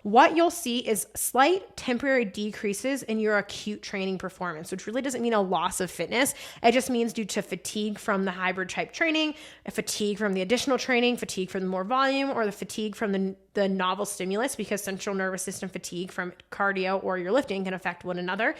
what you'll see is slight temporary decreases in your acute training performance, which really doesn't mean a loss of fitness. It just means due to fatigue from the hybrid type training, fatigue from the additional training, fatigue from the more volume, or the fatigue from the novel stimulus, because central nervous system fatigue from cardio or your lifting can affect one another.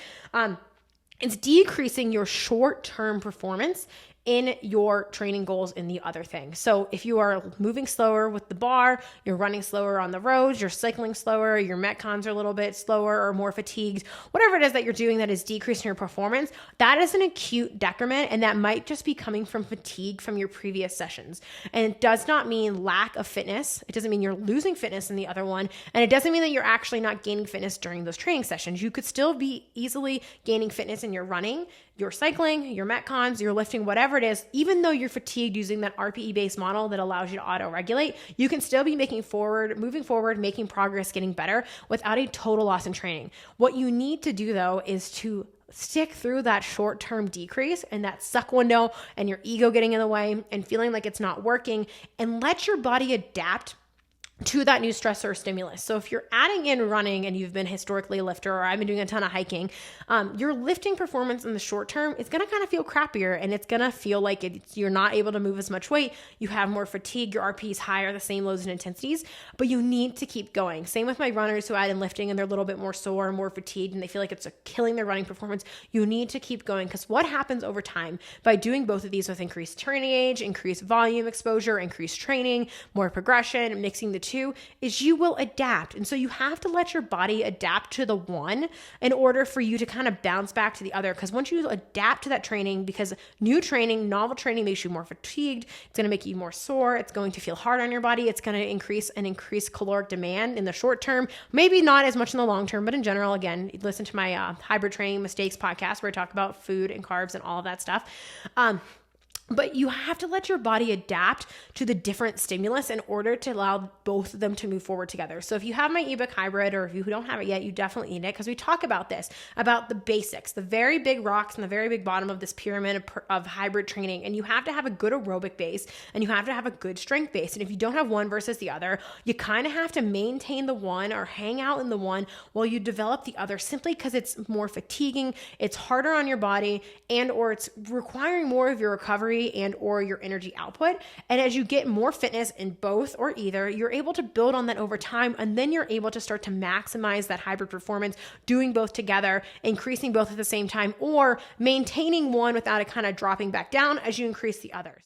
It's decreasing your short-term performance in your training goals in the other thing. So if you are moving slower with the bar, you're running slower on the roads, you're cycling slower, your metcons are a little bit slower or more fatigued, whatever it is that you're doing that is decreasing your performance, that is an acute decrement, and that might just be coming from fatigue from your previous sessions. And it does not mean lack of fitness. It doesn't mean you're losing fitness in the other one. And it doesn't mean that you're actually not gaining fitness during those training sessions. You could still be easily gaining fitness in your running, your cycling, your metcons, your lifting, whatever it is. Even though you're fatigued using that RPE-based model that allows you to auto-regulate, you can still be moving forward, making progress, getting better without a total loss in training. What you need to do though is to stick through that short-term decrease and that suck window and your ego getting in the way and feeling like it's not working, and let your body adapt to that new stressor or stimulus. So if you're adding in running and you've been historically a lifter, or I've been doing a ton of hiking, your lifting performance in the short term is going to kind of feel crappier, and it's going to feel like you're not able to move as much weight. You have more fatigue, your RP is higher, the same loads and intensities, but you need to keep going. Same with my runners who add in lifting and they're a little bit more sore, more fatigued, and they feel like it's killing their running performance. You need to keep going, because what happens over time by doing both of these with increased training age, increased volume exposure, increased training, more progression, mixing the two, is you will adapt. And so you have to let your body adapt to the one in order for you to kind of bounce back to the other. Because once you adapt to that training, because new training, novel training makes you more fatigued, it's going to make you more sore, it's going to feel hard on your body, it's going to increase caloric demand in the short term, maybe not as much in the long term, but in general, again, listen to my hybrid training mistakes podcast where I talk about food and carbs and all of that stuff. But you have to let your body adapt to the different stimulus in order to allow both of them to move forward together. So if you have my ebook hybrid, or if you don't have it yet, you definitely need it, because we talk about this, about the basics, the very big rocks and the very big bottom of this pyramid of hybrid training. And you have to have a good aerobic base, and you have to have a good strength base. And if you don't have one versus the other, you kind of have to maintain the one or hang out in the one while you develop the other, simply because it's more fatiguing, it's harder on your body, and or it's requiring more of your recovery and or your energy output. And as you get more fitness in both or either, you're able to build on that over time, and then you're able to start to maximize that hybrid performance, doing both together, increasing both at the same time, or maintaining one without it kind of dropping back down as you increase the others.